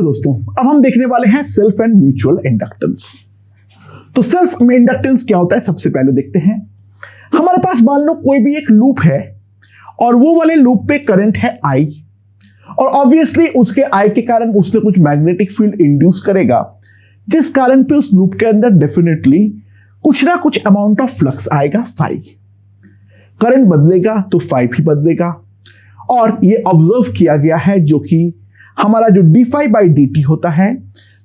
दोस्तों, अब हम देखने वाले हैं सेल्फ एंड म्यूचुअल इंडक्टेंस। तो सेल्फ में इंडक्टेंस क्या होता है, सबसे पहले देखते हैं। हमारे पास मान लो कोई भी एक लूप है और वो वाले लूप पे करंट है I, और ऑब्वियसली उसके I के कारण उससे कुछ मैग्नेटिक फील्ड इंड्यूस करेगा, जिस कारण पे उस लूप के अंदर डेफिनेटली कुछ ना कुछ अमाउंट ऑफ फ्लक्स आएगा phi। करंट बदलेगा तो phi भी बदलेगा, और ये ऑब्जर्व किया गया है जो कि हमारा जो d phi by dt होता है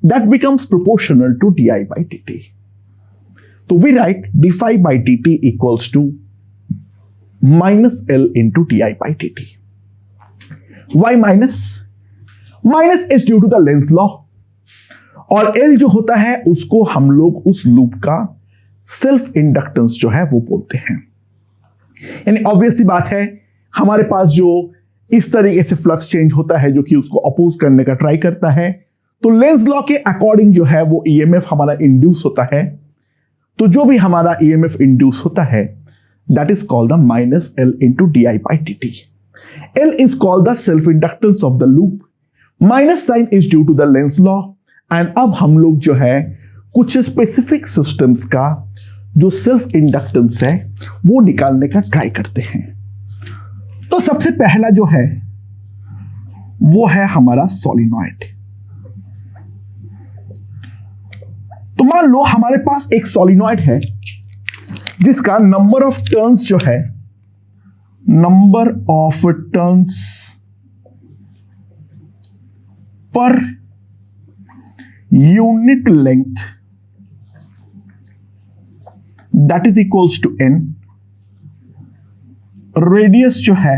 that becomes proportional to di by dt। तो we write d phi by dt equals to minus L into di by dt। Why minus? Minus is due to the Lenz law, और L जो होता है उसको हम लोग उस loop का सेल्फ इंडक्टेंस जो है वो बोलते हैं। यानी ऑब्वियसली बात है, हमारे पास जो इस तरीके से फ्लक्स चेंज होता है जो कि उसको अपोज करने का ट्राई करता है, तो लेंज लॉ के अकॉर्डिंग जो है वो ईएमएफ हमारा इंड्यूस होता है। तो जो भी हमारा ईएमएफ इंड्यूस होता है that is called the minus L into D I by D T. L is called the self inductance of the loop, minus sign is due to the Lenz law. And अब हम लोग जो है कुछ specific systems का जो self inductance है वो निकालने का ट्राई करते हैं। तो सबसे पहला जो है वो है हमारा सोलिनॉइड। तो मान लो हमारे पास एक सोलिनॉइड है जिसका नंबर ऑफ टर्न्स जो है, number of turns per unit length that is equals to n। Radius जो है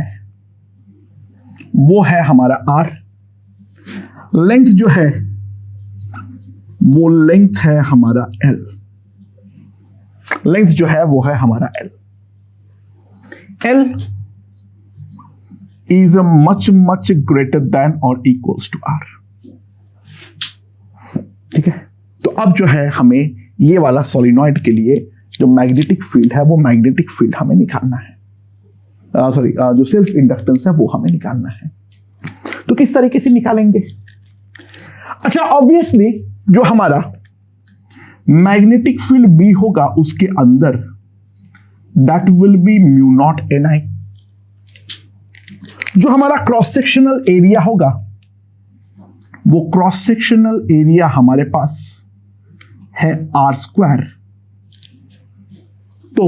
वो है हमारा r, लेंथ जो है वो लेंथ है हमारा l, लेंथ जो है वो है हमारा l। l is much much greater than और इक्वल्स टू r। ठीक है, तो अब जो है हमें ये वाला सोलिनॉइड के लिए जो मैग्नेटिक फील्ड है वो मैग्नेटिक फील्ड हमें निकालना है, जो सेल्फ इंडक्टेंस है वो हमें निकालना है। तो किस तरीके से निकालेंगे? अच्छा, ऑब्वियसली जो हमारा मैग्नेटिक फील्ड बी होगा उसके अंदर that will be mu naught n i. जो हमारा क्रॉस सेक्शनल एरिया होगा वो क्रॉस सेक्शनल एरिया हमारे पास है आर स्क्वायर। तो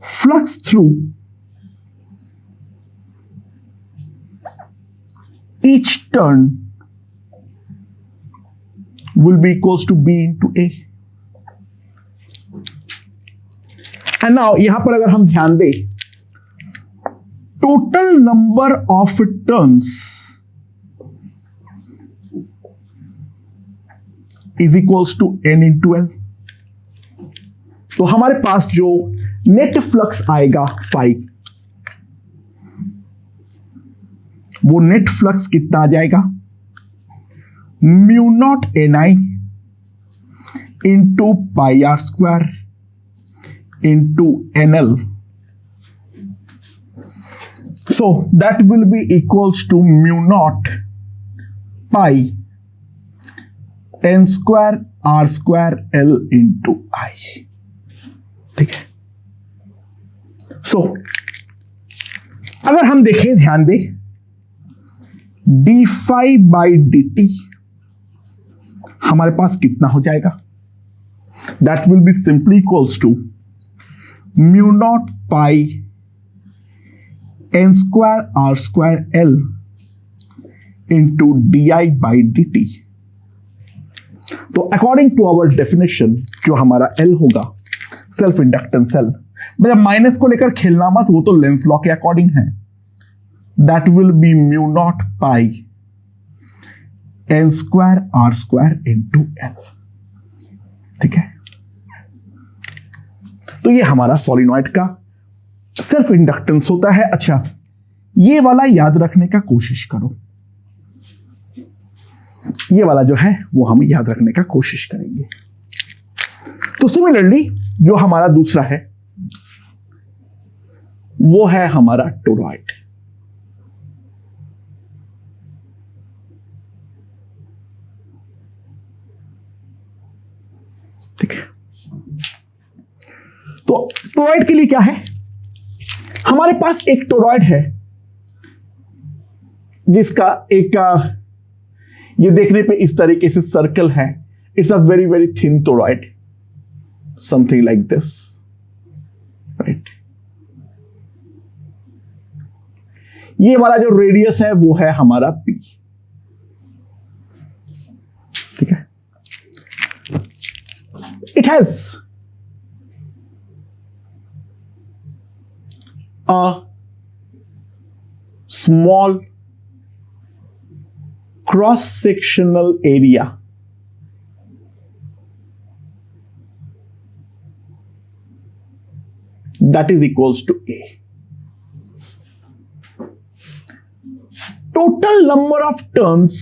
flux through each turn will be equals to B into A। and now यहां पर अगर हम ध्यान दें, total number of turns is equals to N into L। तो हमारे पास जो नेट फ्लक्स आएगा phi, वो नेट फ्लक्स कितना आ जाएगा, mu naught n i into pi r square into n l. So that will be equals to mu not pi N square are square L into i. ठीक है, सो अगर हम देखें, ध्यान दें, d phi by dt हमारे पास कितना हो जाएगा, that will be simply equals to mu not pi N square are square L into D I by D T. तो अकॉर्डिंग टू आवर डेफिनेशन जो हमारा L होगा सेल्फ इंडक्टेंस L, जब minus को लेकर खेलना मत, वो तो लेंस लॉ के अकॉर्डिंग है, that will be mu not pi N square are square into L. ठीक है, तो ये हमारा सोलिनॉइड का सेल्फ इंडक्टेंस होता है। अच्छा, ये वाला याद रखने का कोशिश करो, ये वाला जो है वो हम याद रखने का कोशिश करेंगे। तो सिमिलरली जो हमारा दूसरा है वो है हमारा टोरॉइड। ठीक है, तो टोरॉइड के लिए क्या है, हमारे पास एक टोरॉइड है जिसका एक ये देखने पे इस तरीके से सर्कल है, it's a very very thin toroid, something like this, right. ये वाला जो रेडियस है वो है हमारा P, ठीक है। It has a small cross sectional area that is equals to A. Total number of turns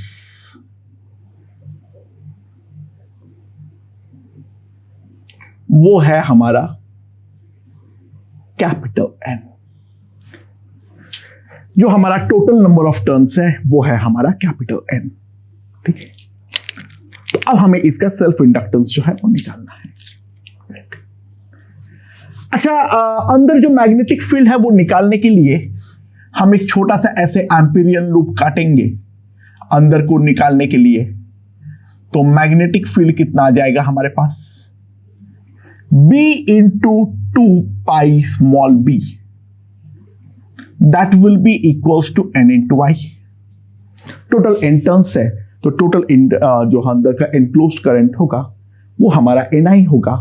वो है हमारा कैपिटल N। जो हमारा टोटल नंबर ऑफ टर्न्स है वो है हमारा कैपिटल N, ठीक है। तो अब हमें इसका सेल्फ इंडक्टेंस जो है वो निकालना है। अच्छा, अंदर जो मैग्नेटिक फील्ड है वो निकालने के लिए हम एक छोटा सा ऐसे एम्पीरियन लूप काटेंगे अंदर को निकालने के लिए। तो मैग्नेटिक फील्ड कितना आ जाएगा हमारे पास, B into 2 pi small b, that will be equals to N into I। Total N turns है तो टोटल जो अंदर का एनक्लोज्ड करंट होगा वो हमारा Ni होगा।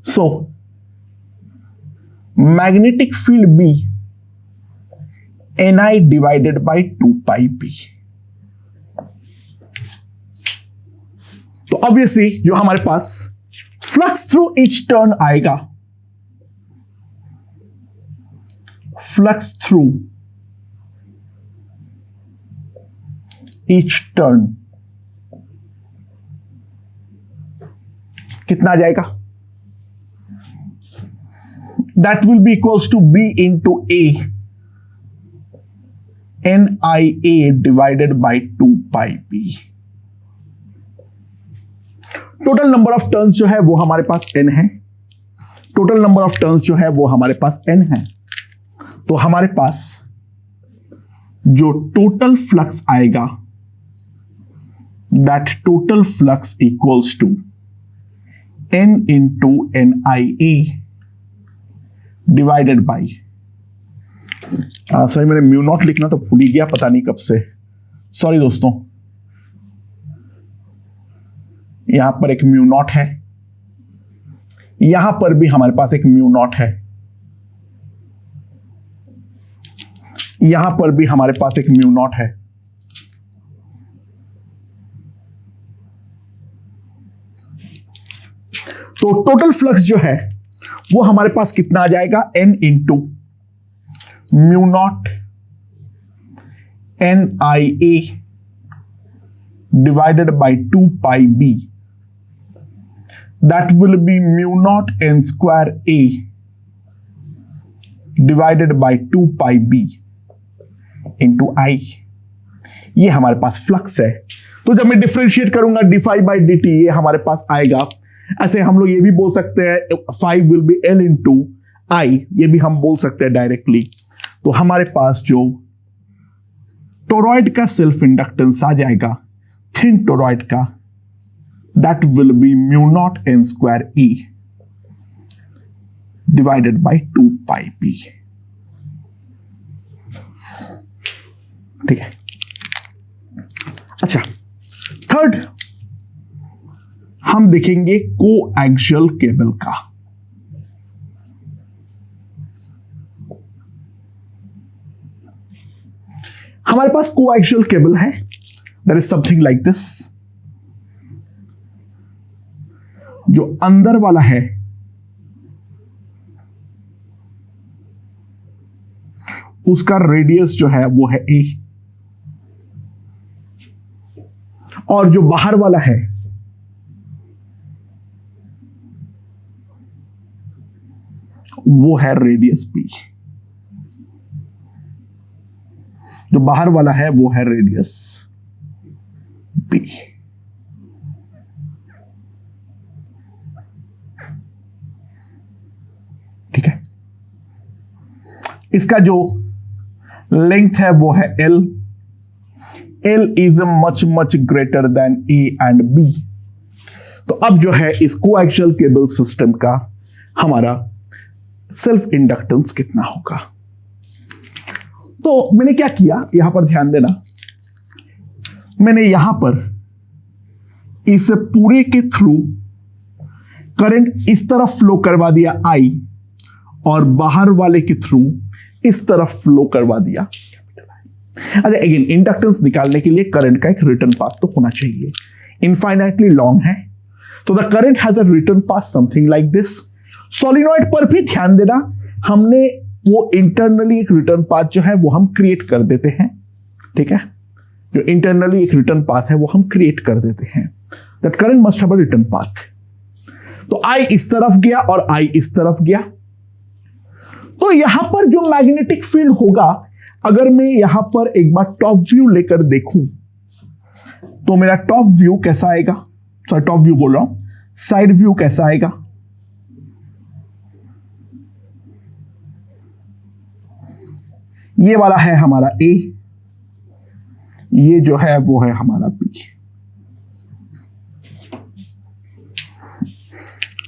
So magnetic field B Ni divided by 2 pi B। तो ऑब्वियसली जो हमारे पास फ्लक्स थ्रू ईच टर्न आएगा, फ्लक्स थ्रू ईच टर्न कितना आ जाएगा, that will be equals to B into A NIA divided by 2 pi B। Total number of turns जो है वो हमारे पास N है, टोटल नंबर ऑफ टर्न्स जो है वो हमारे पास N है। तो हमारे पास जो टोटल फ्लक्स आएगा that total flux equals to N into NIA divided by, sorry मैंने म्यू नॉट लिखना तो भूल ही गया पता नहीं कब से, सॉरी दोस्तों। यहां पर एक म्यू नॉट है, यहां पर भी हमारे पास एक म्यू नॉट है, यहां पर भी हमारे पास एक म्यू नॉट है। तो टोटल फ्लक्स जो है वो हमारे पास कितना आ जाएगा, N into mu naught NIA divided by 2 pi B, that will be mu not N square A divided by 2 pi B into I। ये हमारे पास फ्लक्स है। तो जब मैं डिफरेंशिएट करूंगा d5 बाई dt ये हमारे पास आएगा। ऐसे हम लोग ये भी बोल सकते हैं 5 will be L into I, ये भी हम बोल सकते हैं डायरेक्टली। तो हमारे पास जो टोरॉइड का सेल्फ इंडक्टेंस आ जाएगा थिन टोरॉइड का, that will be mu not N square E divided by 2 pi B। ठीक है। अच्छा, थर्ड हम देखेंगे कोएक्सियल केबल का। हमारे पास कोएक्सियल केबल है, that is something like this. जो अंदर वाला है उसका रेडियस जो है वो है A, और जो बाहर वाला है वो है रेडियस B। जो बाहर वाला है वो है रेडियस B। इसका जो लेंथ है वो है L. L is much much greater than A and B. तो अब जो है इस कोएक्सियल केबल सिस्टम का हमारा सेल्फ इंडक्टेंस कितना होगा. तो मैंने क्या किया, यहां पर ध्यान देना, मैंने यहां पर इस पूरे के थ्रू करंट इस तरफ फ्लो करवा दिया I, और बाहर वाले के थ्रू इस तरफ फ्लो करवा दिया. अच्छा, अगेन इंडक्टेंस निकालने के लिए करंट का एक रिटर्न पाथ तो होना चाहिए. इनफाइनाइटली लॉन्ग है तो the current has a return path something like this. Solenoid पर भी ध्यान देना, हमने वो इंटरनली एक रिटर्न पाथ जो है वो हम क्रिएट कर देते हैं. ठीक है, जो इंटरनली एक रिटर्न पाथ है वो हम क्रिएट कर देते हैं. That current must have a return path. तो I इस तरफ गया और I इस तरफ गया. तो यहां पर जो मैग्नेटिक फील्ड होगा, अगर मैं यहां पर एक बार टॉप व्यू लेकर देखूं तो मेरा टॉप व्यू कैसा आएगा, सॉरी टॉप व्यू बोल रहा हूं, साइड व्यू कैसा आएगा. ये वाला है हमारा A, ये जो है वो है हमारा B.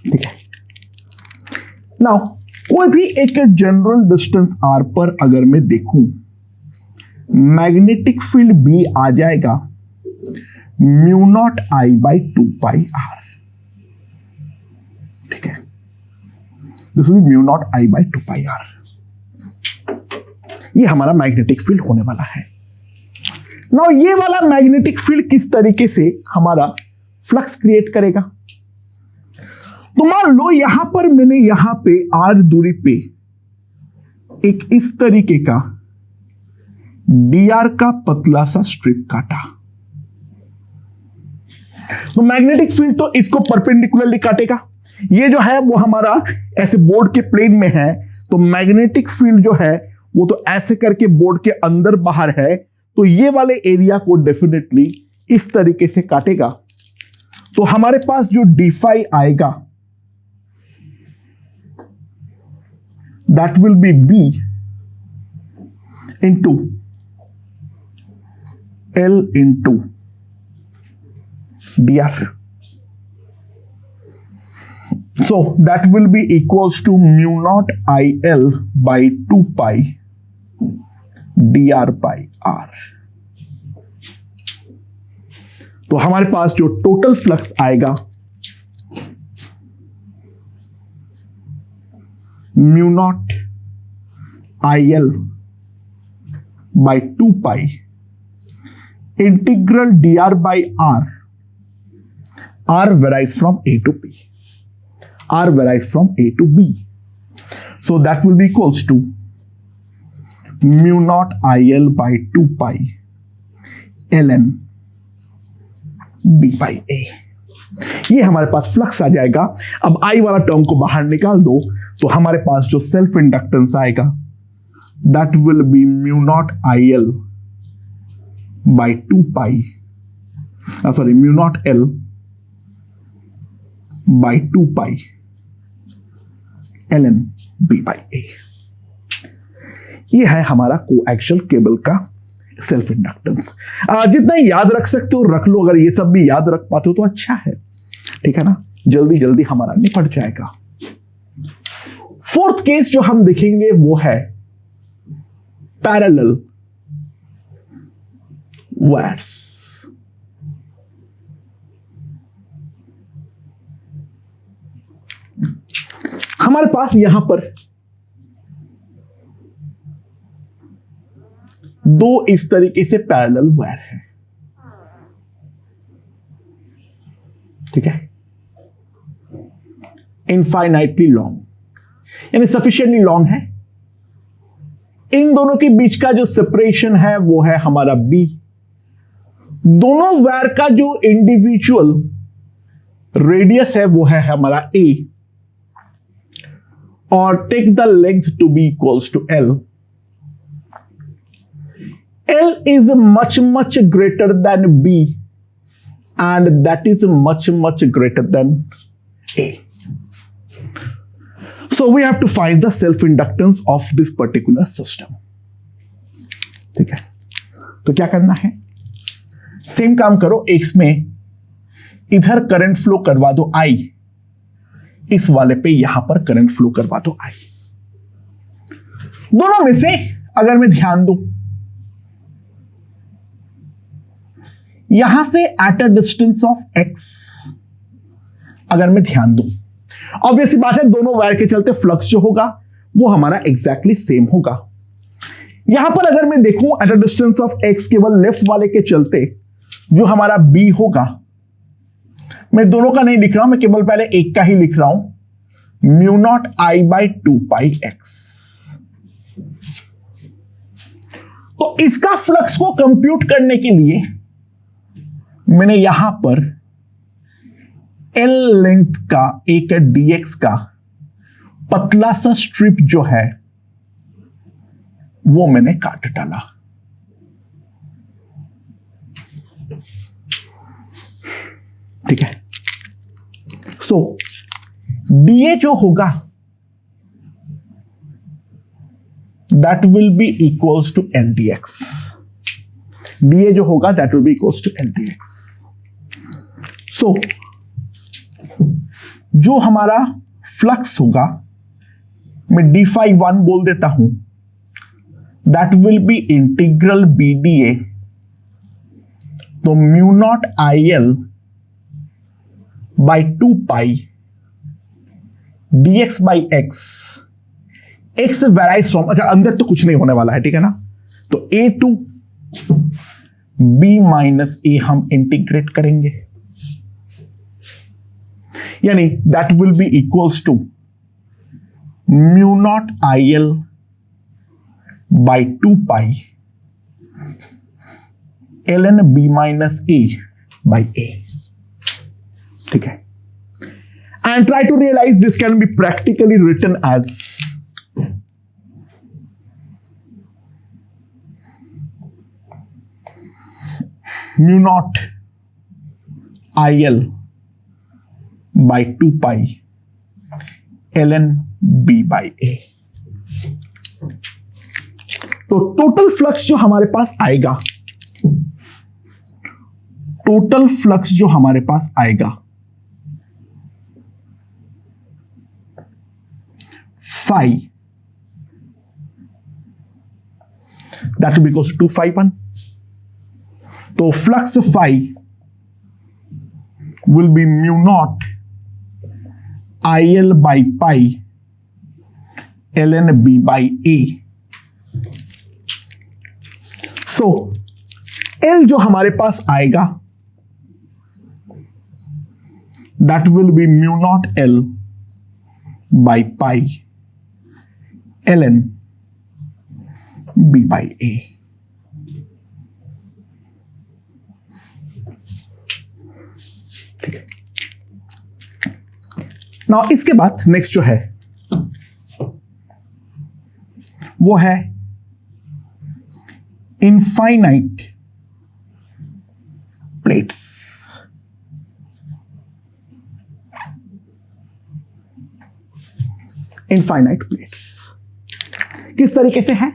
ठीक है. नाउ कोई भी एक जनरल डिस्टेंस R पर अगर मैं देखूं, मैग्नेटिक फील्ड B आ जाएगा mu not I by 2 r. ठीक है, this will be mu not I by 2 r. ये हमारा मैग्नेटिक फील्ड होने वाला है. नाउ ये वाला मैग्नेटिक फील्ड किस तरीके से हमारा फ्लक्स क्रिएट करेगा. तो मान लो यहां पर मैंने यहां पे R दूरी पे एक इस तरीके का dr का पतला सा स्ट्रिप काटा, तो मैग्नेटिक फील्ड तो इसको परपेंडिकुलरली काटेगा. ये जो है वो हमारा ऐसे बोर्ड के प्लेन में है, तो मैग्नेटिक फील्ड जो है वो तो ऐसे करके बोर्ड के अंदर बाहर है, तो ये वाले एरिया को डेफिनेटली इस तरीके से काटेगा. तो हमारे पास जो d phi आएगा that will be B into L into dr. So that will be equals to mu naught IL by 2 pi dr by r. तो हमारे पास जो टोटल फ्लक्स आएगा mu naught IL by 2 pi integral dr by r. R varies from A to B. R varies from A to B. So that will be equals to mu naught IL by 2 pi ln B by A. ये हमारे पास flux आ जाएगा. अब I वाला term को बाहर निकाल दो तो हमारे पास जो सेल्फ इंडक्टेंस आएगा that will be mu naught IL by 2 pi mu naught L by 2 pi ln B by A. ये है हमारा कोएक्सियल केबल का सेल्फ इंडक्टेंस. जितना याद रख सकते हो रख लो, अगर ये सब भी याद रख पाते हो तो अच्छा है. ठीक है ना, जल्दी जल्दी हमारा निपट जाएगा. फोर्थ केस जो हम देखेंगे वो है पैरेलल वायर्स. हमारे पास यहां पर दो इस तरीके से पैरेलल वायर है. ठीक है, इनफाइनाइटली लॉन्ग, यानी सफिशिएंटली लॉन्ग है. इन दोनों के बीच का जो सेपरेशन है वो है हमारा B. दोनों वायर का जो इंडिविजुअल रेडियस है वो है हमारा A, और take the length to be equals to L. L is much greater than B, and that is much greater than A. So we have to find the self inductance of this particular system. ठीक है, तो क्या करना है, same काम करो, x में इधर करंट फ्लो करवा दो I, इस वाले पे यहां पर करंट फ्लो करवा दो I। दोनों में से अगर मैं ध्यान दूं, यहां से at a distance of x अगर मैं ध्यान दूं, ऑब्वियसली बात है दोनों वायर के चलते फ्लक्स जो होगा वो हमारा एग्जैक्टली सेम होगा। यहां पर अगर मैं देखूं at a distance of x केवल लेफ्ट वाले के चलते जो हमारा B होगा, मैं दोनों का नहीं लिख रहा हूं, मैं केवल पहले एक का ही लिख रहा हूं, mu naught I by 2πx। तो इसका फ्लक्स को कंप्यूट करने के लिए मैंने यहां पर L लेंथ का एक dx का पतला सा स्ट्रिप जो है वो मैंने काट डाला। ठीक है, सो dA जो होगा that will be equals to LDX। dA जो होगा that will be equals to LDX। so जो हमारा फ्लक्स होगा मैं d∅1 बोल देता हूं, that will be integral BDA, तो mu naught IL by 2π dx by x, x varies from, अच्छा अंदर तो कुछ नहीं होने वाला है, ठीक है ना, तो a to b minus a हम इंटीग्रेट करेंगे, यानी that will be equals to mu naught IL by 2π ln b minus a by a। ठीक है, and try to realize this can be practically written as mu naught IL by 2π ln b by a। तो total flux जो हमारे पास आएगा, total flux जो हमारे पास आएगा phi, that will be equals to 2ϕ1। तो flux phi will be mu naught IL by pi ln b by a। so L जो हमारे पास आएगा that will be mu naught L by pi ln b by a। ठीक है, now इसके बाद next जो है वो है इनफाइनाइट प्लेट्स। इनफाइनाइट प्लेट्स किस तरीके से है,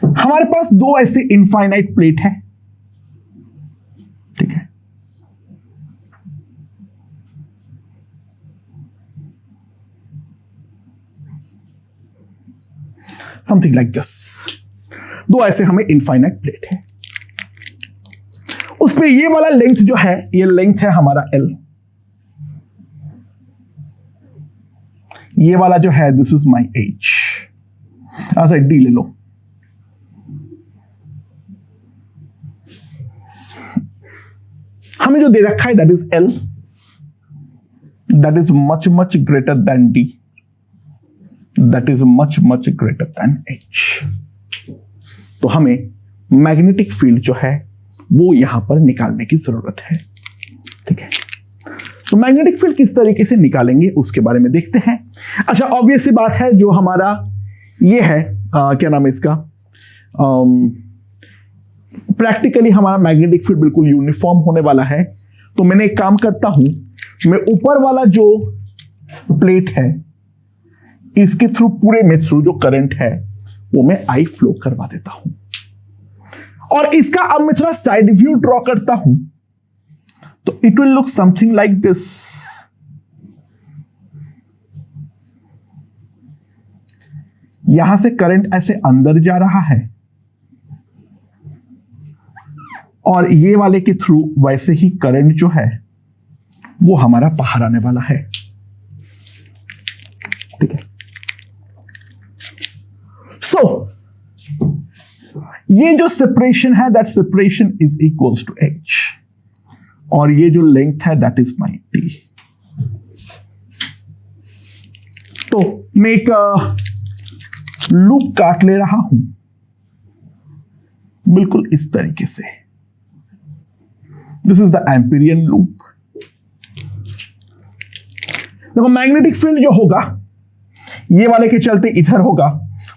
हमारे पास दो ऐसे इनफाइनाइट प्लेट है, ठीक है, समथिंग लाइक दिस, दो ऐसे हमें इनफाइनाइट प्लेट है, उस पे ये वाला लेंथ जो है, ये लेंथ है हमारा L, ये वाला जो है दिस इज माई H, अच्छा D ले लो, हमें जो दे रखा है that is L, that is much much greater than D, that is much much greater than H। तो हमें मैग्नेटिक फील्ड जो है वो यहां पर निकालने की जरूरत है। ठीक है, तो मैग्नेटिक फील्ड किस तरीके से निकालेंगे उसके बारे में देखते हैं। अच्छा, ऑब्वियस सी बात है, जो हमारा ये है क्या नाम है इसका, प्रैक्टिकली हमारा मैग्नेटिक फील्ड बिल्कुल यूनिफॉर्म होने वाला है। तो मैंने एक काम करता हूं, मैं ऊपर वाला जो प्लेट है इसके थ्रू पूरे में थ्रू जो करंट है वो मैं आई फ्लो करवा देता हूं। और इसका अब मैं थोड़ा साइड व्यू ड्रॉ करता हूं तो it will look something like this. यहां से करंट ऐसे अंदर जा रहा है और ये वाले के थ्रू वैसे ही करंट जो है वो हमारा बाहर आने वाला है। ठीक है, सो ये जो सेपरेशन है that separation is equals to H और ये जो लेंथ है दैट इज माई टी। तो मैं एक लूप काट ले रहा हूं बिल्कुल इस तरीके से। This is the Amperian loop. देखो मैग्नेटिक फील्ड जो होगा ये वाले के चलते इधर होगा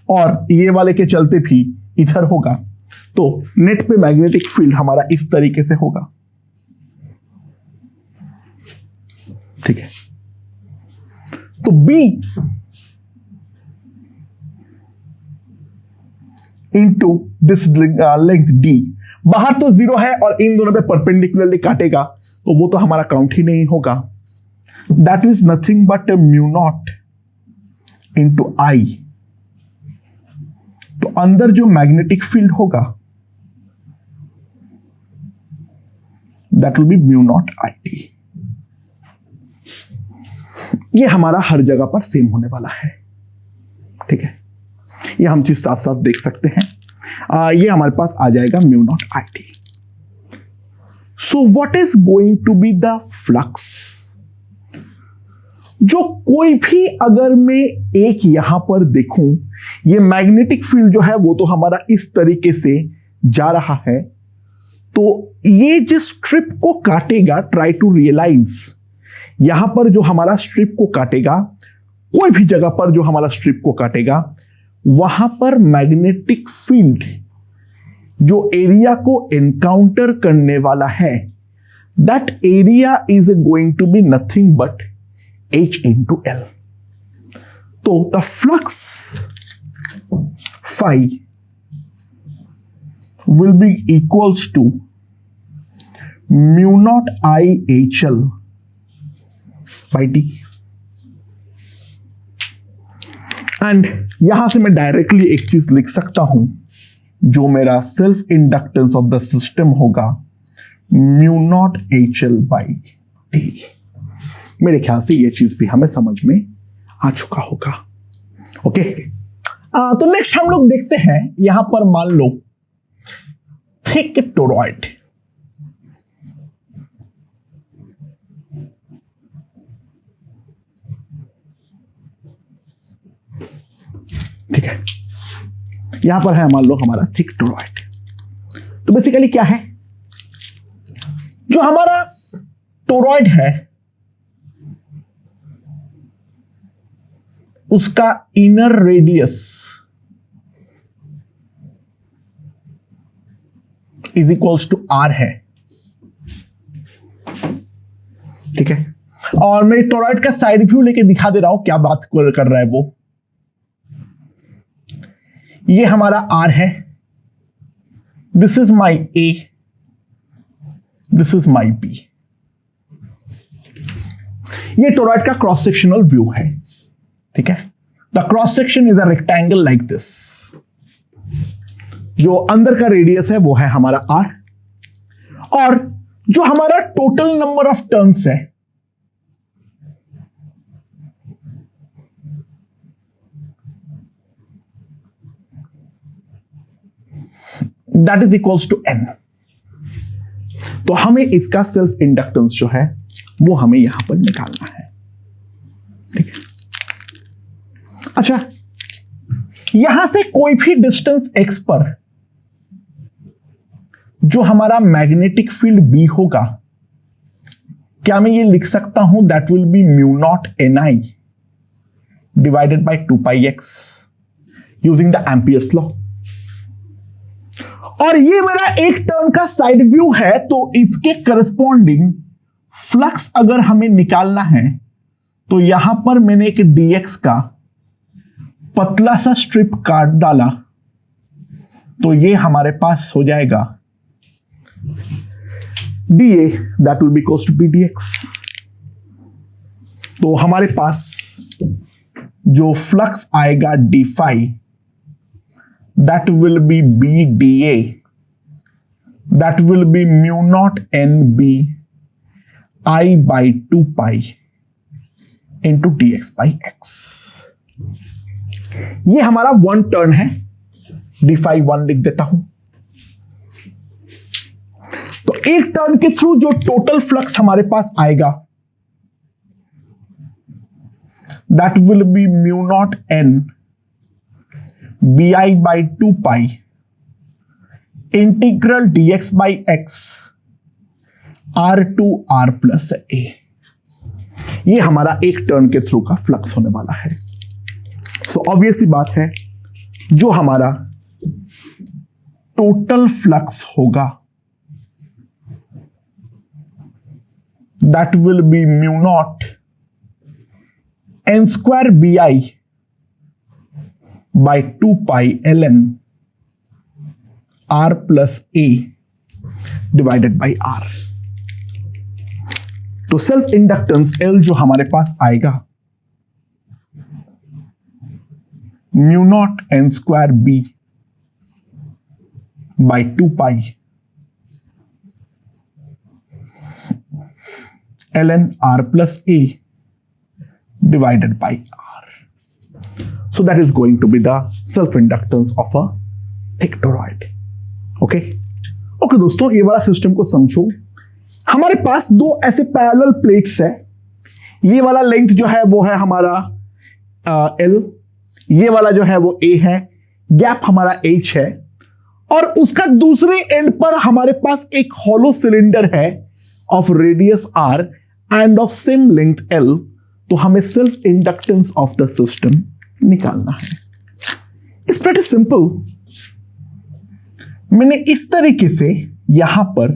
और ये वाले के चलते भी इधर होगा, तो नेट पे मैग्नेटिक फील्ड हमारा इस तरीके से होगा। ठीक है, तो B into this length D, बाहर तो 0 है और इन दोनों पे परपेंडिकुलरली काटेगा तो वो तो हमारा काउंट ही नहीं होगा। That is nothing but mu naught into आई। तो अंदर जो मैग्नेटिक फील्ड होगा that will be mu not I t. ये हमारा हर जगह पर सेम होने वाला है। ठीक है, ये हम चीज साफ साफ देख सकते हैं। ये हमारे पास आ जाएगा mu not I T. So what is going to be the flux? जो कोई भी अगर मैं एक यहां पर देखूं, ये मैग्नेटिक फील्ड जो है वो तो हमारा इस तरीके से जा रहा है, तो ये जिस स्ट्रिप को काटेगा, ट्राई टू रियलाइज, यहां पर जो हमारा स्ट्रिप को काटेगा, कोई भी जगह पर जो हमारा स्ट्रिप को काटेगा, वहां पर मैग्नेटिक फील्ड जो एरिया को एनकाउंटर करने वाला है, that area is going to be nothing but H into L. तो the flux phi will be equals to mu naught I HL by D. And यहां से मैं डायरेक्टली एक चीज लिख सकता हूं, जो मेरा self inductance of the system होगा mu naught HL by D. मेरे ख्याल से ये चीज भी हमें समझ में आ चुका होगा। ओके, तो नेक्स्ट हम लोग देखते हैं, यहां पर मान लो थिक टोरॉइड। ठीक है, यहां पर है मान लो हमारा थिक टोरॉइड। तो बेसिकली क्या है, जो हमारा टोरॉइड है उसका inner radius is equals to R है। ठीक है, और मैं टोरॉइड का साइड व्यू लेके दिखा दे रहा हूं क्या बात कर रहा है वो। ये हमारा आर है, this is my A, this is my B. ये टोरॉइड का क्रॉस सेक्शनल व्यू है। ठीक है, the cross section is a rectangle like this. जो अंदर का रेडियस है वो है हमारा आर, और जो हमारा टोटल नंबर ऑफ टर्न्स है that is equals to N. तो हमें इसका सेल्फ इंडक्टेंस जो है वो हमें यहां पर निकालना है। ठीक है, अच्छा, यहां से कोई भी डिस्टेंस x पर जो हमारा मैग्नेटिक फील्ड B होगा, क्या मैं ये लिख सकता हूं that will be mu not Ni divided by 2πx using the Ampere's law. और ये मेरा एक टर्न का साइड व्यू है, तो इसके करस्पॉन्डिंग फ्लक्स अगर हमें निकालना है तो यहां पर मैंने एक dx का पतला सा स्ट्रिप काट डाला तो ये हमारे पास हो जाएगा dA, that will be equals to BDX। तो हमारे पास जो फ्लक्स आएगा d phi, that will be BDA, that will be mu not NB I by 2 pi into dx by x। ये हमारा वन टर्न है, d phi 1 लिख देता हूं। तो एक टर्न के थ्रू जो टोटल फ्लक्स हमारे पास आएगा that will be mu not n bi by 2 pi integral dx by x r to r plus a। ये हमारा एक टर्न के थ्रू का फ्लक्स होने वाला है। सो ऑब्वियस सी बात है, जो हमारा टोटल फ्लक्स होगा that will be mu not n square bi by 2 pi ln r plus a divided by r। तो सेल्फ इंडक्टेंस L जो हमारे पास आएगा mu naught n square b by 2 pi ln r plus a divided by r। So that is going to be the self inductance of a thick toroid। Okay दोस्तों, ये वाला system को समझो। हमारे पास दो ऐसे पैरेलल प्लेट्स है। ये वाला लेंथ जो है वो है हमारा L, ये वाला जो है वो A है, गैप हमारा H है, और उसका दूसरे एंड पर हमारे पास एक हॉलो सिलेंडर है of radius R end of same length L। तो हमें self inductance of the system निकालना है। It's pretty simple. मैंने इस तरीके से यहां पर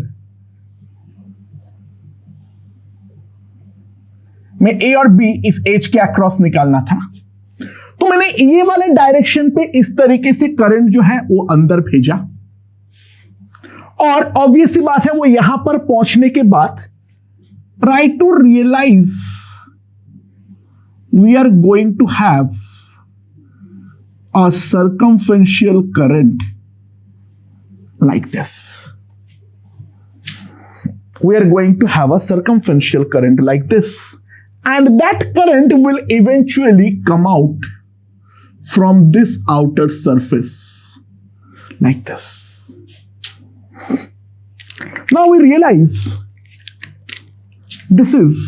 मैं A और B इस एज के अक्रॉस निकालना था, तो मैंने ये वाले डायरेक्शन पे इस तरीके से करंट जो है वो अंदर भेजा, और ऑब्वियस सी बात है वो यहां पर पहुंचने के बाद try to realise we are going to have a circumferential current like this। We are going to have a circumferential current like this, and that current will eventually come out from this outer surface like this। Now we realize this is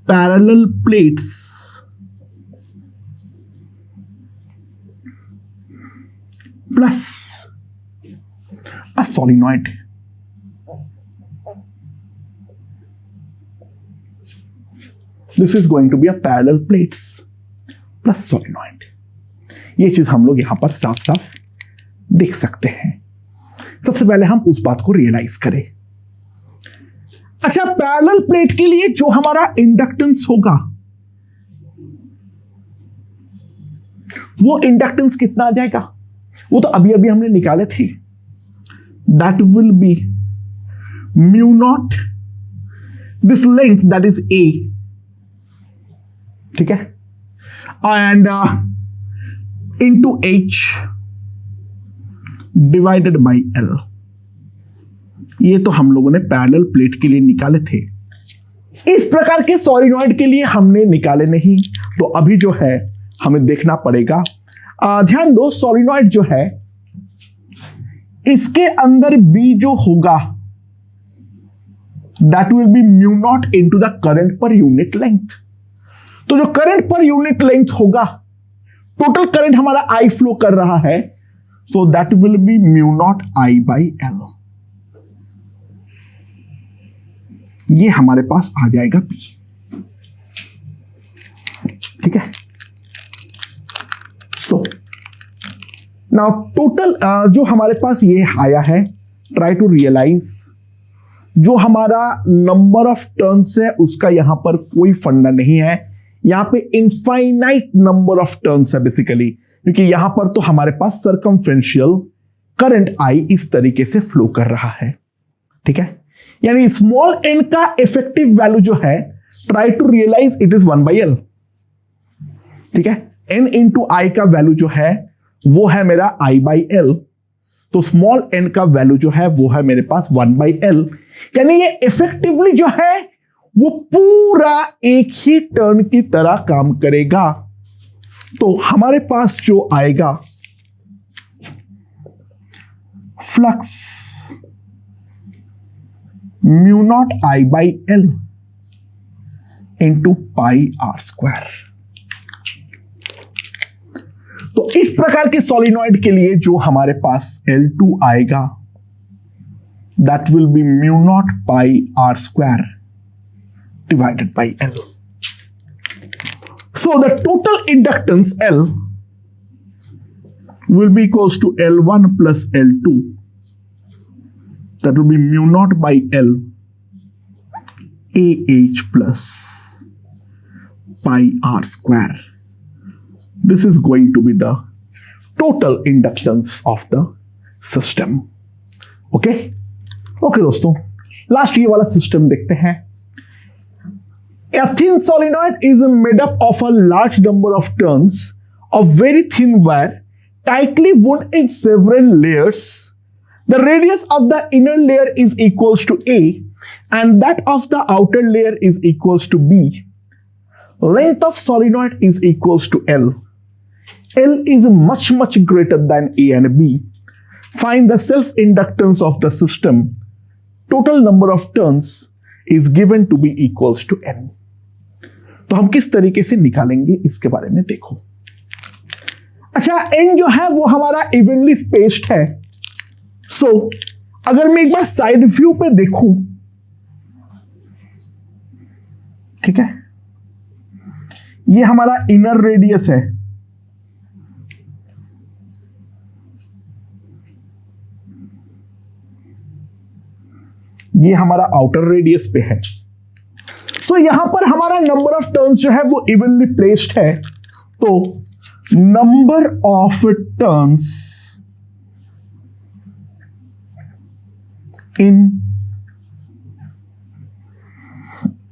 parallel plates plus a solenoid। This is going to be a parallel plates plus solenoid। ये चीज हम लोग यहां पर साफ साफ देख सकते हैं। सबसे पहले हम उस बात को रियलाइज करें। अच्छा, पैरेलल प्लेट के लिए जो हमारा इंडक्टेंस होगा वो इंडक्टेंस कितना आ जाएगा, वो तो अभी अभी हमने निकाले थे। That will be mu not this length that is A, ठीक है, and into H divided by L। ये तो हम लोगों ने पैरेलल प्लेट के लिए निकाले थे। इस प्रकार के सॉलिनॉइड के लिए हमने निकाले नहीं, तो अभी जो है हमें देखना पड़ेगा। ध्यान दो, सॉलिनॉइड जो है इसके अंदर B जो होगा that will be mu not into the current पर यूनिट लेंथ। तो जो करंट पर यूनिट लेंथ होगा, टोटल करंट हमारा I फ्लो कर रहा है, सो that will be mu not I by L। ये हमारे पास आ जाएगा P, ठीक है। सो नाउ टोटल जो हमारे पास ये आया है, ट्राई टू रियलाइज जो हमारा नंबर ऑफ टर्न्स है उसका यहां पर कोई फंडा नहीं है, यहां पे इनफाइनाइट नंबर ऑफ टर्न्स है बेसिकली, क्योंकि यहां पर तो हमारे पास सर्कमफ्रेंशियल करंट आई इस तरीके से फ्लो कर रहा है। ठीक है, यानी स्मॉल एन का इफेक्टिव वैल्यू जो है, try to realize it is 1/L। ठीक है, n इंटू आई का वैल्यू जो है वो है मेरा I/L, तो स्मॉल n का वैल्यू जो है वो है मेरे पास 1/L, यानी ये इफेक्टिवली जो है वो पूरा एक ही टर्न की तरह काम करेगा। तो हमारे पास जो आएगा फ्लक्स μ0 I/L इंटू πr²। तो इस प्रकार के सॉलिनॉइड के लिए जो हमारे पास L2 आएगा, that will be μ0 πr² divided by L. So the total inductance L will be equals to L1 plus L2. That will be μ0 by L AH plus πr². This is going to be the total inductance of the system. Okay? Okay दोस्तों, last ये वाला system देखते हैं। A thin solenoid is made up of a large number of turns of very thin wire tightly wound in several layers. The radius of the inner layer is equals to A and that of the outer layer is equals to B. Length of solenoid is equals to L. L is much greater than A and B. Find the self-inductance of the system. Total number of turns is given to be equals to N. तो हम किस तरीके से निकालेंगे इसके बारे में देखो। अच्छा, N जो है वो हमारा इवनली स्पेस्ड है। सो अगर मैं एक बार साइड व्यू पे देखूं, ठीक है, ये हमारा इनर रेडियस है, ये हमारा आउटर रेडियस पे है। तो यहां पर हमारा नंबर ऑफ टर्न्स जो है वो इवनली प्लेस्ड है, तो number of turns in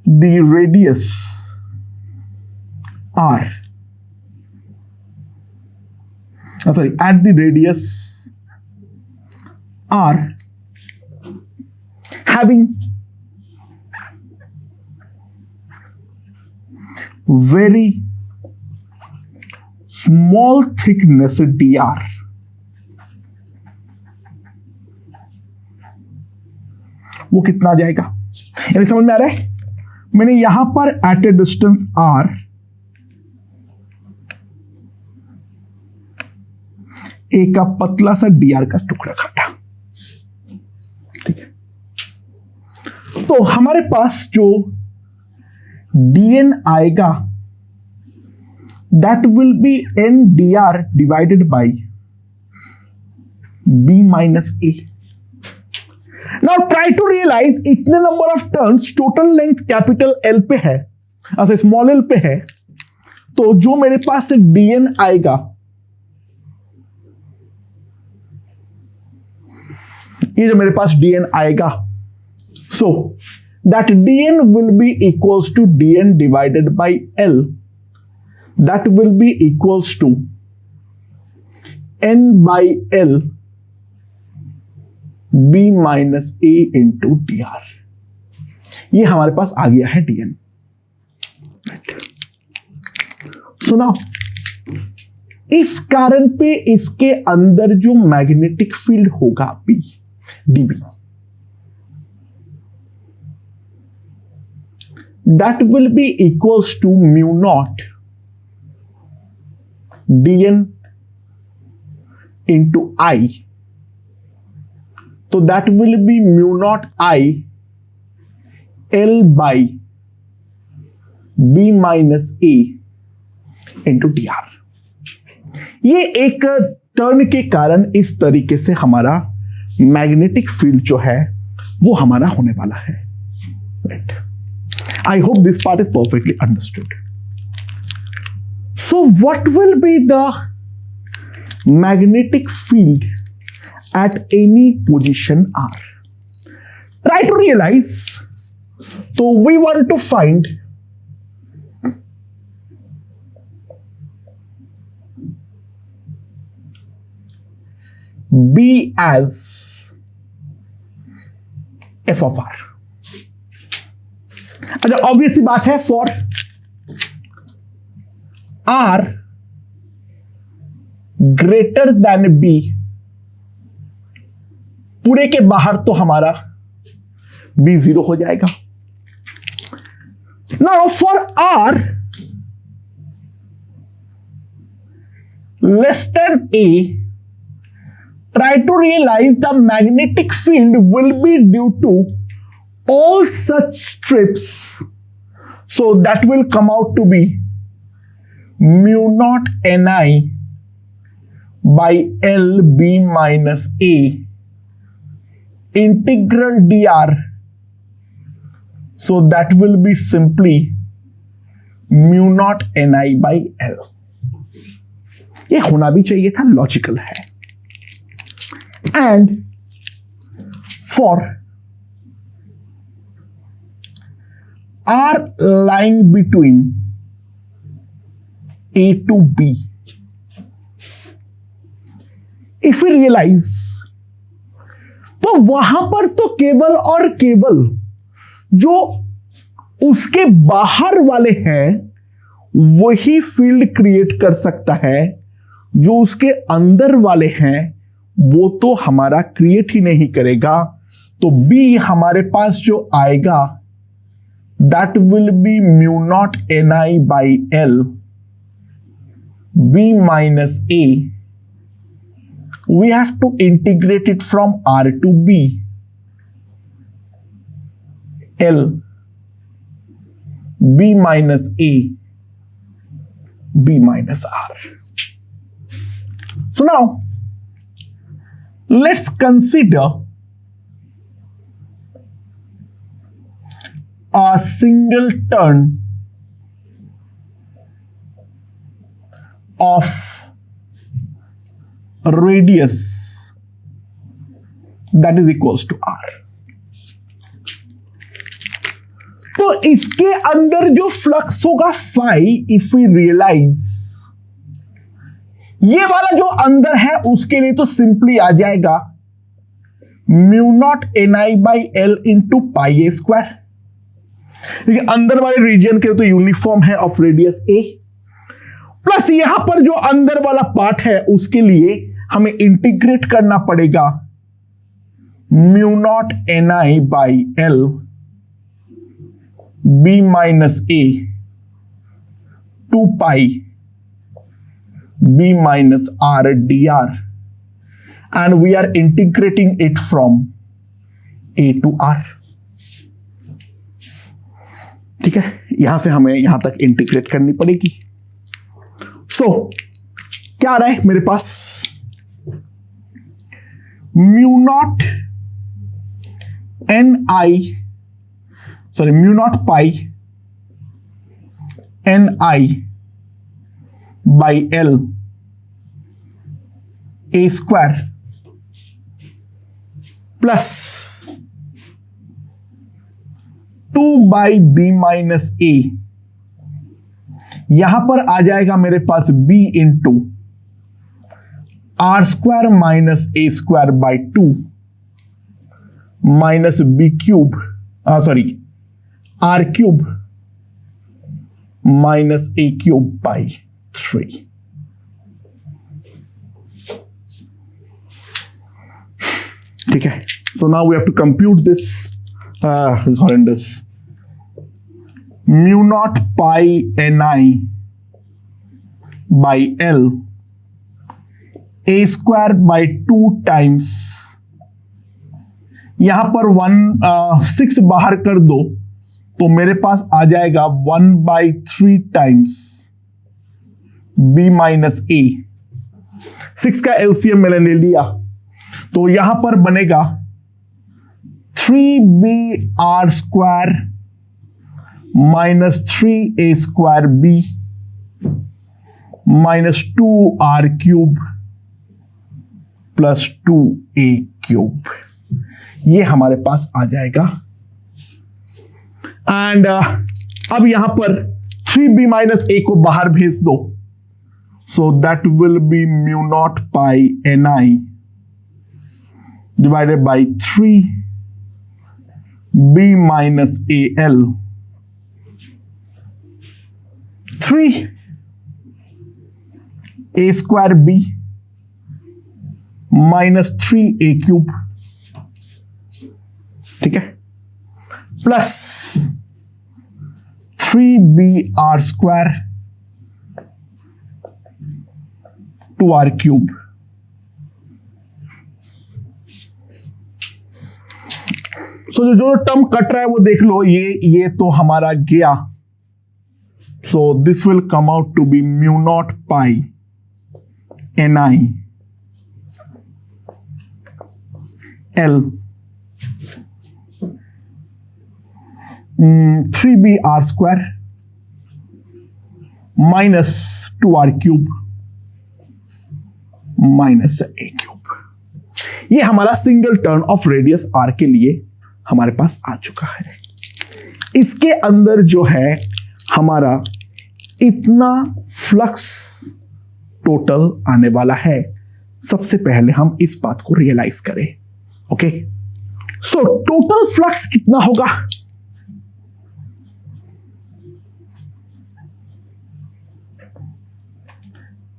the radius R, sorry, at the radius R having very small thickness dr, वो कितना आ जाएगा, यानी समझ में आ रहा है, मैंने यहां पर एट ए डिस्टेंस r एक का पतला सा dr का टुकड़ा काटा। तो हमारे पास जो dn आएगा, that will be n dr divided by b minus a। Now try to realise इतने number of turns, total length capital L पे है, अच्छा स्मॉल l पे है, तो जो मेरे पास से dn आएगा, ये जो मेरे पास dn आएगा, so that dn will be equals to dn divided by L, that will be equals to n by L b minus a into dr। ये हमारे पास आ गया है dn। सुना, इस कारण पे इसके अंदर जो मैग्नेटिक फील्ड होगा b db, that will be equals to μ0 dn into I, तो that will be μ0 I L by b minus a into dr। ये एक टर्न के कारण इस तरीके से हमारा मैग्नेटिक फील्ड जो है वो हमारा होने वाला है, right. I hope this part is perfectly understood. So what will be the magnetic field at any position R? Try to realize. So we want to find B as f of R. अच्छा, obvious सी बात है, for R greater than B, पूरे के बाहर तो हमारा B 0 हो जाएगा। Now for R less than A, try to realize the magnetic field will be due to all such strips, so that will come out to be mu naught Ni by L B minus A integral dr, so that will be simply mu naught Ni by L। ये होना भी चाहिए था, logical है। And for R lying between A to B, if we realize, तो वहां पर तो केवल और केवल जो उसके बाहर वाले हैं वही फील्ड क्रिएट कर सकता है, जो उसके अंदर वाले हैं वो तो हमारा क्रिएट ही नहीं करेगा। तो B हमारे पास जो आएगा that will be mu not Ni by L B minus A। We have to integrate it from R to B, L B minus A B minus R. So now let's consider a single turn of radius that is equals to R। तो इसके अंदर जो flux होगा phi, if we realise, ये वाला जो अंदर है उसके लिए तो सिंपली आ जाएगा mu not Ni by L into pi A square, क्योंकि अंदर वाले रीजन के तो यूनिफॉर्म है ऑफ रेडियस A, प्लस यहां पर जो अंदर वाला पार्ट है उसके लिए हमें इंटीग्रेट करना पड़ेगा mu naught Ni by L B minus A 2 pi B minus R dr, and we are integrating it from A to R। ठीक है, यहां से हमें यहां तक इंटीग्रेट करनी पड़ेगी। सो क्या आ रहा है मेरे पास, mu naught mu not pi Ni by L A square plus 2 by B minus A, यहां पर आ जाएगा मेरे पास B into R square minus A square by 2 minus B cube, R cube minus A cube by 3। ठीक है, so now we have to compute this horrendous. Mu not pi Ni by L A square by 2 times, यहां पर 6 बाहर कर दो तो मेरे पास आ जाएगा 1/3 टाइम्स B माइनस A। 6 का एलसीएम मैंने ले लिया तो यहां पर बनेगा 3br² minus 3a²b minus 2r³ plus 2a³, ये हमारे पास आ जाएगा। एंड अब यहां पर 3b माइनस a को बाहर भेज दो, सो that will be mu not pi ni divided by 3b minus al, 3a²b minus 3a³, ठीक है, प्लस 3br² 2r³। सो जो टर्म कट रहा है वो देख लो, ये तो हमारा गया। So this will come out to be mu not pi ni l 3br² minus 2r³ minus a³। ये हमारा single turn of radius r के लिए हमारे पास आ चुका है। इसके अंदर जो है हमारा इतना फ्लक्स टोटल आने वाला है। सबसे पहले हम इस बात को रियलाइज करें। ओके, सो टोटल फ्लक्स कितना होगा?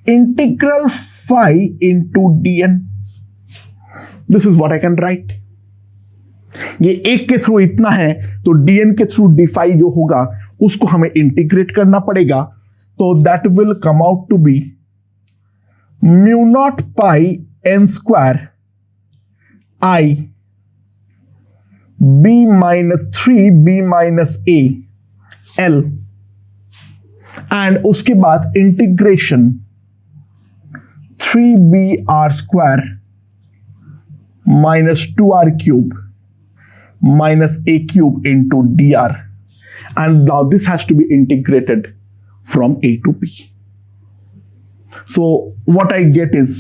Integral phi into dn, this is what I can write. ये एक के थ्रू इतना है तो dn के थ्रू d phi जो होगा उसको हमें इंटीग्रेट करना पड़ेगा, तो that will come out to be mu not pi n² i b minus 3b minus a l, and उसके बाद integration 3br² minus 2r³ minus a³ into dr, and now this has to be integrated from a to b. So what I get is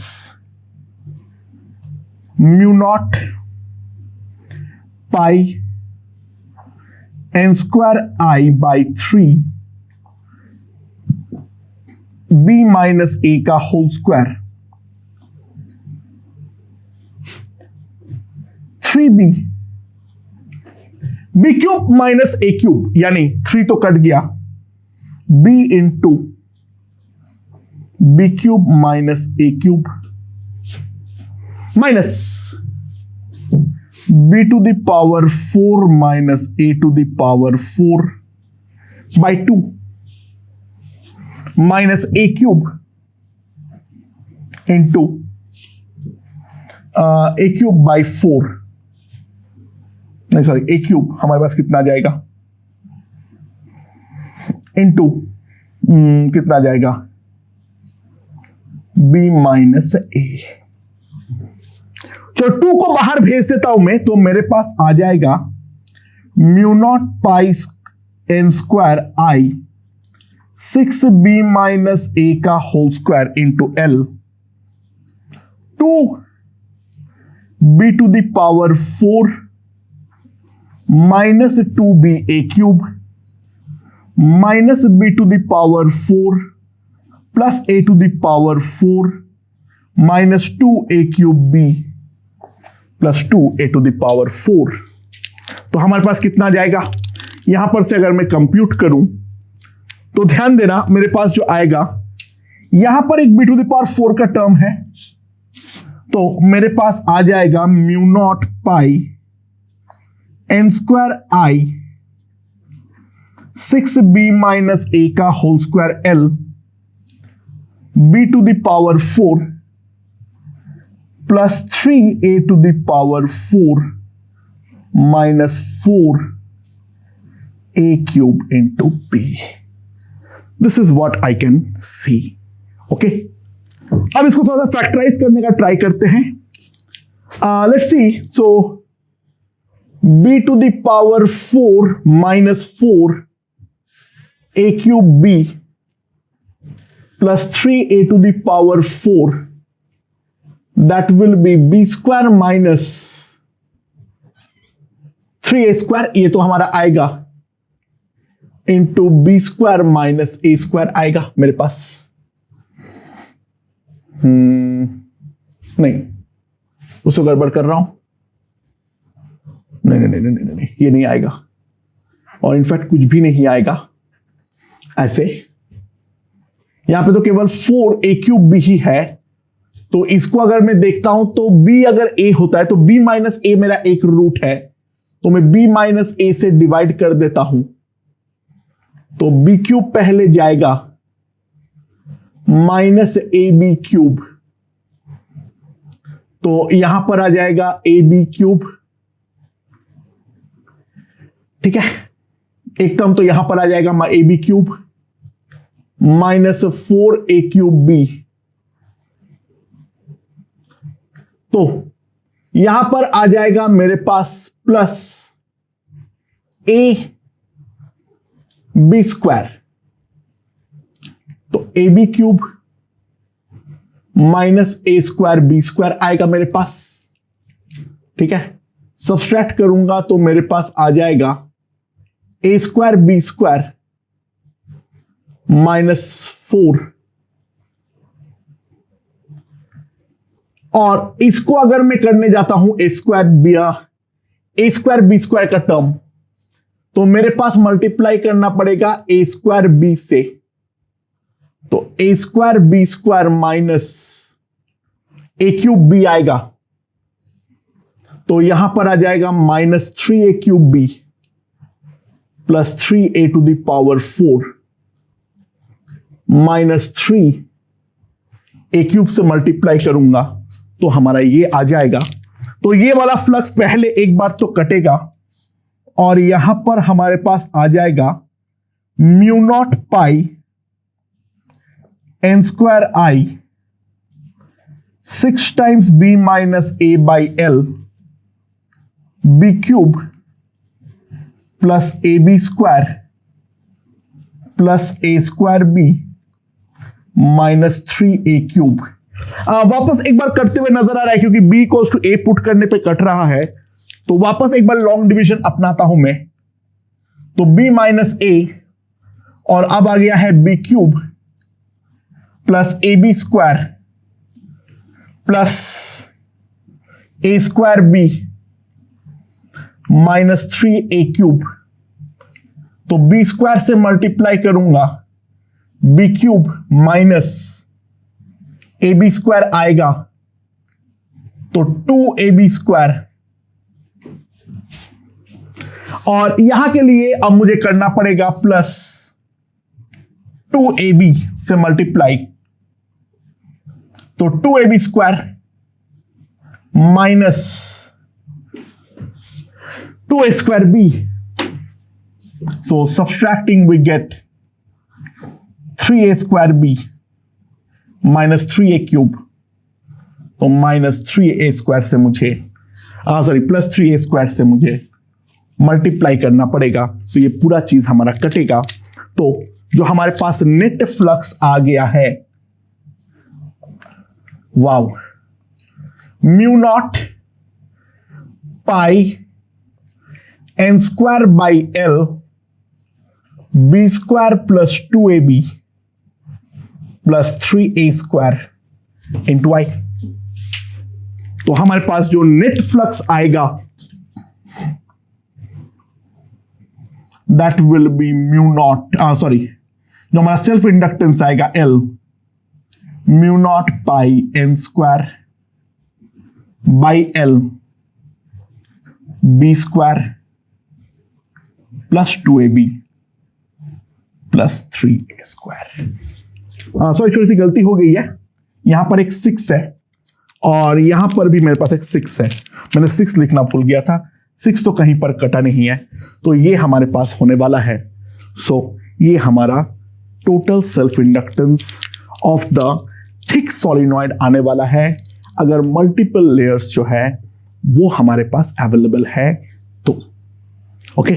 mu naught pi n² i by 3 b minus a का whole square 3b b³ minus a³, यानी 3 तो कट गया, b into b³ minus a³ minus b to the power 4 minus a to the power 4 by 2 minus a³ into a³ by 4, नहीं sorry a³ हमारे पास कितना आ जाएगा इंटू कितना आ जाएगा b माइनस a। चलो 2 को बाहर भेज देता हूं मैं, तो मेरे पास आ जाएगा mu not pi n² i 6b minus a का whole square into l 2b to the power 4 minus 2ba³ minus b to the power 4 plus a to the power 4 minus 2a³ plus 2a to the power 4। तो हमारे पास कितना जाएगा? यहां पर से अगर मैं कंप्यूट करूं तो ध्यान देना, मेरे पास जो आएगा यहां पर एक b टू द पावर 4 का टर्म है, तो मेरे पास आ जाएगा mu not pi n² i 6b minus a का whole square l b to the power 4 plus 3a to the power 4 minus 4a³ into b। This is what I can see. Okay, अब इसको थोड़ा सा factorise करने का try करते हैं। Let's see. So b to the power 4 minus 4 a cube b plus 3a to the power 4, that will be b square minus 3a square, ये तो हमारा आएगा into B square minus A square आएगा मेरे पास। नहीं, उसको गड़बड़ कर रहा हूं। नहीं नहीं नहीं नहीं नहीं, नहीं ये नहीं आएगा, और इनफैक्ट कुछ भी नहीं आएगा ऐसे। यहां पे तो केवल 4a क्यूब b ही है, तो इसको अगर मैं देखता हूं तो b अगर a होता है तो b माइनस a मेरा एक रूट है, तो मैं b माइनस a से डिवाइड कर देता हूं, तो b क्यूब पहले जाएगा माइनस ए बी क्यूब, तो यहां पर आ जाएगा ए बी क्यूब। ठीक है, एक टर्म तो यहां पर आ जाएगा A B cube minus 4a cube b, तो यहां पर आ जाएगा मेरे पास प्लस a b स्क्वायर, तो A B cube minus A square B square आएगा मेरे पास। ठीक है, सब्सट्रैक्ट करूंगा तो मेरे पास आ जाएगा ए स्क्वायर बी स्क्वायर माइनस 4, और इसको अगर मैं करने जाता हूं ए स्क्वायर बी स्क्वायर का टर्म, तो मेरे पास मल्टीप्लाई करना पड़ेगा ए स्क्वायर बी से, तो A square B square minus A cube B आएगा, तो यहां पर आ जाएगा minus 3a cube B plus 3a to the power 4 minus 3a cube से मल्टीप्लाई करूंगा तो हमारा ये आ जाएगा। तो ये वाला फ्लक्स पहले एक बार तो कटेगा, और यहां पर हमारे पास आ जाएगा mu not pi N square I 6 times B minus A by L B cube plus A B square plus A square B minus 3a cube. वापस एक बार करते हुए नजर आ रहा है, क्योंकि b equals to a put करने पे कट रहा है, तो वापस एक बार लॉन्ग डिवीजन अपनाता हूं मैं, तो b माइनस a, और अब आ गया है b cube plus A B square plus A square B minus 3a cube, तो b स्क्वायर से मल्टीप्लाई करूंगा b cube minus A B square आएगा, तो 2ab स्क्वायर, और यहां के लिए अब मुझे करना पड़ेगा प्लस 2ab से मल्टीप्लाई, तो 2ab square minus 2a square b, so subtracting we get 3a square b minus 3a cube, तो माइनस 3a स्क्वायर से मुझे प्लस 3a स्क्वायर से मुझे मल्टीप्लाई करना पड़ेगा, तो ये पूरा चीज हमारा कटेगा। तो जो हमारे पास नेट फ्लक्स आ गया है, wow, mu not pi N square by L B square plus 2ab plus 3a square into आई। तो हमारे पास जो नेट फ्लक्स आएगा that will be mu naught जो हमारा सेल्फ इंडक्टेंस आएगा L, mu not pi N square by L B square plus 2ab plus 3a square. थोड़ी सी गलती हो गई है, यहां पर एक 6 है और यहां पर भी मेरे पास एक 6 है, मैंने 6 लिखना भूल गया था, 6 तो कहीं पर कटा नहीं है, तो ये हमारे पास होने वाला है। ये हमारा total self inductance of the thick solenoid आने वाला है, अगर मल्टीपल लेयर्स जो है वो हमारे पास अवेलेबल है तो ओके